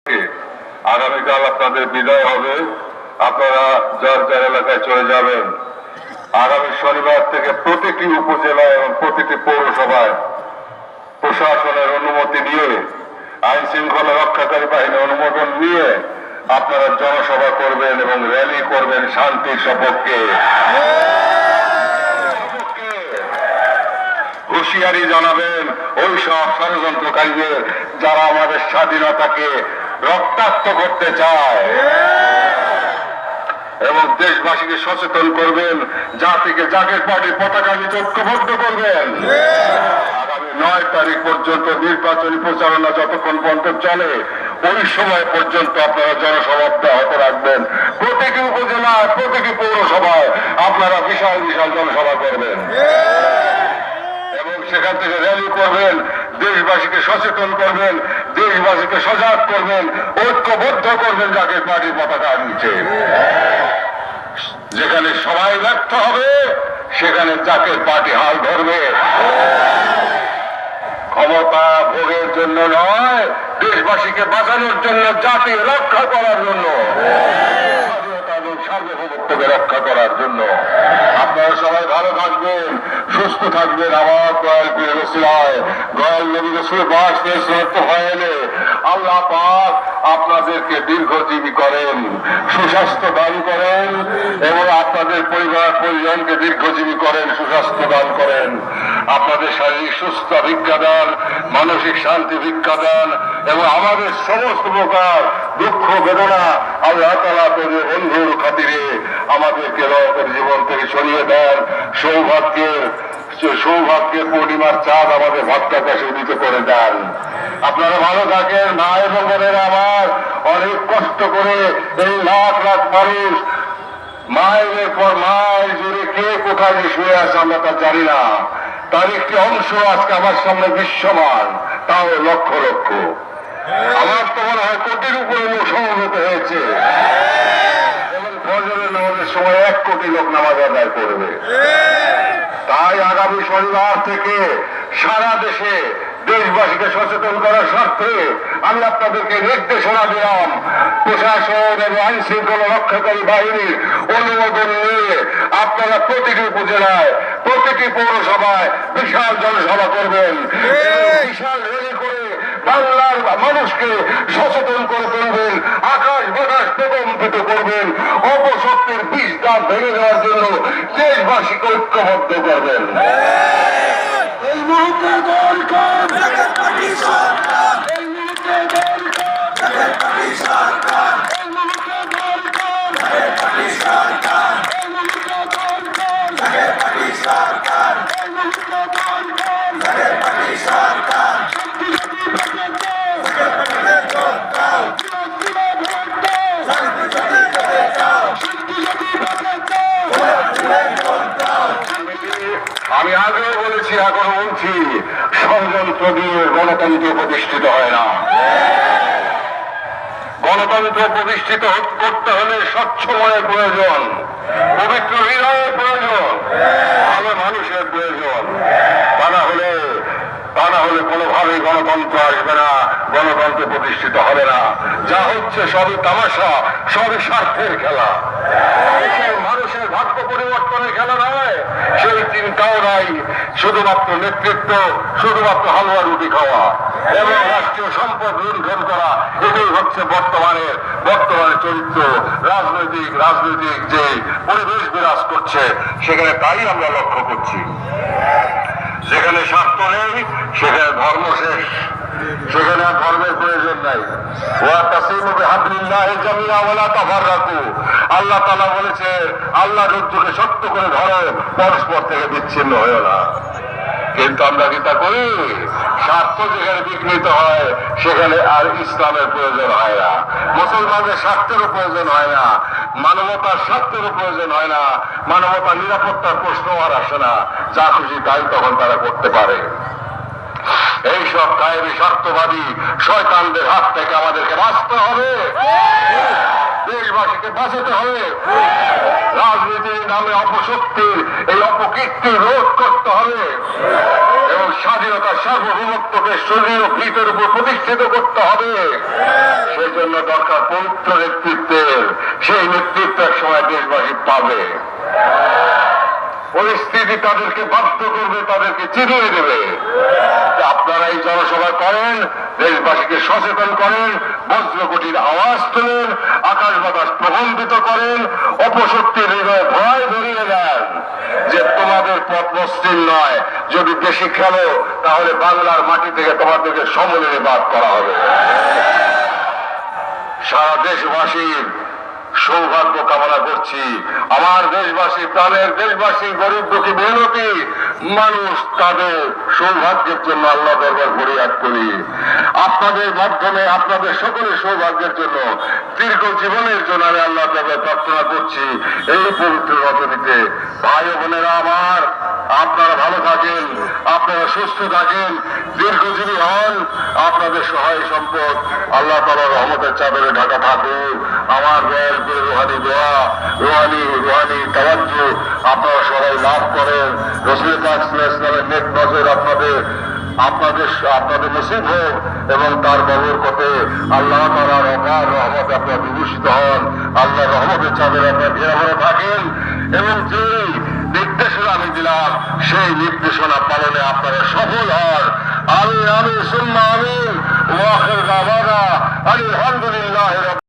আগামীকাল আপনাদের বিদায় হবে, আপনারা যার যার এলাকায় চলে যাবেন। আগামী শনিবার থেকে প্রতিটি উপজেলা এবং প্রতিটি পৌরসভায় প্রশাসনের অনুমতি নিয়ে, আইন শৃঙ্খলা রক্ষাকারী বাহিনীর অনুমোদন নিয়ে আপনারা জনসভা করবেন এবং র্যালি করবেন শান্তির সপক্ষে। হুঁশিয়ারি জানাবেন ওই সব ষড়যন্ত্রকারীদের যারা আমাদের স্বাধীনতাকে রক্তাক্ত করতে চায়, এবং দেশবাসীকে সচেতন করবেন, জাতিকে জাগের পার্টির পতাকা নিতে ঐক্যবদ্ধ করবেন। আগামী 9 তারিখ পর্যন্ত নির্বাচনী প্রচারণা যতক্ষণ পর্যন্ত চলে, ওই সময় পর্যন্ত আপনারা জনসভা অব্যাহত রাখবেন। প্রতিটি উপজেলায়, প্রতিটি পৌরসভায় আপনারা বিশাল বিশাল জনসভা করবেন এবং সেখান থেকে র্যালি করবেন, দেশবাসীকে সচেতন করবেন, দেশবাসীকে সজাগ করবেন, ঐক্যবদ্ধ করবেন জাতীয় পার্টির পতাকা নিচে। যেখানে সবাই ব্যর্থ হবে সেখানে জাতীয় পার্টি হাল ধরবে। ক্ষমতা ভোগের জন্য নয়, দেশবাসীকে বাঁচানোর জন্য, জাতি রক্ষা করার জন্য, স্বাধীনতা এবং সার্বভৌমত্বকে রক্ষা করার জন্য। আপনারা সবাই ভালো থাকবেন, সুস্থ থাকবেন। আমার দয়াল পীর রসুলায় দয়াল নবী রসুল বাস হয়ে আল্লাহ পাক আপনাদেরকে দীর্ঘজীবী করেন, সুস্বাস্থ্য দান করেন এবং আপনাদের পরিবার পরিজনকে দীর্ঘজীবী করেন, সুস্বাস্থ্য দান করেন। আপনাদের শারীরিক সুস্থ ভিক্ষা দান, মানসিক শান্তি ভিক্ষা দান এবং আমাদের সমস্ত প্রকার দুঃখ বেদনা আল্লাহ তাআলা তাদের বন্ধুর খাতিরে আমাদেরকে দয়া করে জীবন থেকে সরিয়ে দেন। সৌভাগ্যের পূর্ণিমার চাঁদ আমাদের ভাগ্যাকাশে উদিত করে দেন। আপনারা ভালো থাকেন। ভাই এবং বোনেরা আমার, অনেক কষ্ট করে এই লাখ লাখ মানুষ মাইলের পর মাইল জুড়ে কে কোথায় যে শুয়ে আছে আমরা তা জানি না, তার একটি অংশ আজকে আমার সামনে দৃশ্যমান, তাও লক্ষ লক্ষ। আমার তো মনে হয় কোটির উপরে লোক সমবেত হয়েছে এবং ফজরের নামাজের সময় 1 কোটি লোক নামাজ আদায় করবে। তাই আগামী শনিবার থেকে সারা দেশে দেশবাসীকে সচেতন করার স্বার্থে আমি আপনাদেরকে নির্দেশনা দিলাম, প্রশাসন এবং আইন শৃঙ্খলা রক্ষাকারী বাহিনীর অনুমোদন নিয়ে আপনারা প্রতিটি উপজেলায়, প্রতিটি পৌরসভায় বিশাল জনসভা করবেন, বিশাল র্যালি করে বাংলার মানুষকে সচেতন করে তুলবেন, আকাশ বাতাস প্রকম্পিত করবেন, অপশক্তির বিষ দাঁত ভেঙে দেওয়ার জন্য দেশবাসীকে ঐক্যবদ্ধ করবেন। এই মুহূর্তে দরকার সরকার, এই মুহূর্তে দরকার সরকার, এই মুহূর্তে দরকার সরকার, এই মুহূর্তে দরকার সরকার, এই মুহূর্তে দরকার সরকার। আমি আগেও বলেছি, এখন বলছি, ষড়যন্ত্র দিয়ে গণতন্ত্র প্রতিষ্ঠিত হয় না। গণতন্ত্র প্রতিষ্ঠিত করতে হলে স্বচ্ছ মনের প্রয়োজন, পবিত্র হৃদয়ের প্রয়োজন, ভালো মানুষের প্রয়োজন। তা না হলে কোনোভাবেই গণতন্ত্র আসবে না, গণতন্ত্র প্রতিষ্ঠিত হবে না। যা হচ্ছে সবই তামাশা, সবই স্বার্থের খেলা, মানুষের ভাগ্য পরিবর্তনের খেলা নয়। সেই চিন্তাও নাই, শুধুমাত্র নেতৃত্ব, শুধুমাত্র হালুয়া রুটি খাওয়া এবং রাষ্ট্রীয় সম্পদ লুণ্ঠন করা, এটাই হচ্ছে বর্তমানের চরিত্র। রাজনৈতিক যে পরিবেশ বিরাজ করছে সেখানে তাই আমরা লক্ষ্য করছি। যেখানে স্বার্থ নেই সেখানে ধর্ম শেষ, সেখানে আর ধর্মের প্রয়োজন নাই। আল্লাহ তাআলা বলেছে, আল্লাহ রজ্জুকে শক্ত করে ধরো, পরস্পর থেকে বিচ্ছিন্ন হয়েও না। কিন্তু আমরা কি তা করি? স্বার্থ যেখানে বিঘ্নিত হয় সেখানে আর ইসলামের প্রয়োজন হয় না, মুসলমানদের স্বার্থেরও প্রয়োজন হয় না, মানবতার স্বার্থেরও প্রয়োজন হয় না, মানবতার নিরাপত্তার প্রশ্ন আর আসে না। যা খুশি তাই তখন তারা করতে পারে। এইসব কায়েমি স্বার্থবাদী শয়তানদের হাত থেকে আমাদেরকে বাঁচতে হবে, দেশবাসীকে বাঁচাতে হবে। রাজনীতির নামে অপশক্তির এই অপকীর্তি রোধ করতে হবে এবং স্বাধীনতার সার্বভৌমত্বকে শরীর ও ভিতের উপর প্রতিষ্ঠিত করতে হবে। সেই জন্য দরকার পবিত্র নেতৃত্বের। সেই নেতৃত্ব এক সময় দেশবাসী পাবে। পরিস্থিতি তাদেরকে বাধ্য করবে, তাদেরকে চিনিয়ে দেবে। আপনারা এই জনসভা করেন, দেশবাসীকে সচেতন করেন, বজ্রকটির আওয়াজ তোলেন, আকাশ বাতাস প্রকম্পিত করেন, অপশক্তির হৃদয়ে ভয় ধরিয়ে দেন যে তোমাদের পথ মসৃণ নয়। যদি বেশি খেলো তাহলে বাংলার মাটি থেকে তোমাদেরকে সমূলে বাদ করা হবে। সারা দেশবাসীর সৌভাগ্য কামনা করছি। আমার দেশবাসী, প্রাণের দেশবাসী, গরিব দুঃখী মেহনতি মানুষ, তাদের সৌভাগ্যের জন্য আল্লাহ দরবার ফরিয়াদ করি। আপনাদের মাধ্যমে আপনাদের সকলের সৌভাগ্যের জন্য, দীর্ঘ জীবনের জন্য আমি আল্লাহ দরবার প্রার্থনা করছি এই পবিত্র রজনীতে। ভাই ও বোনেরা আমার, আপনারা ভালো থাকেন, আপনারা সুস্থ থাকেন, দীর্ঘজীবী হন। আপনাদের সহায় সম্পদ আল্লাহ তাআলার রহমতের চাদরে ঢাকা থাকুক। আমার দয়ার করে রুহানি দোয়া, রুহানি তাওয়াজ্জু আপনারা সবাই লাভ করেন। রাসূল পাক সাল্লাল্লাহু আলাইহি ওয়াসাল্লামের নেক নজর আপনাদের নসিব হোক এবং তার বরকতে আল্লাহ তাআলার অপার রহমতে আপনারা বিভূষিত হন। আল্লাহর রহমতের চাদরে আপনারা ঘেরা থাকেন এবং যে নির্দেশনা আমি দিলাম সেই নির্দেশনা পালনে আপনারা সফল হন। আমিন আমিন সুম্মা আমিন। ওয়া আখিরু দাওয়ানা আলহামদুলিল্লাহি।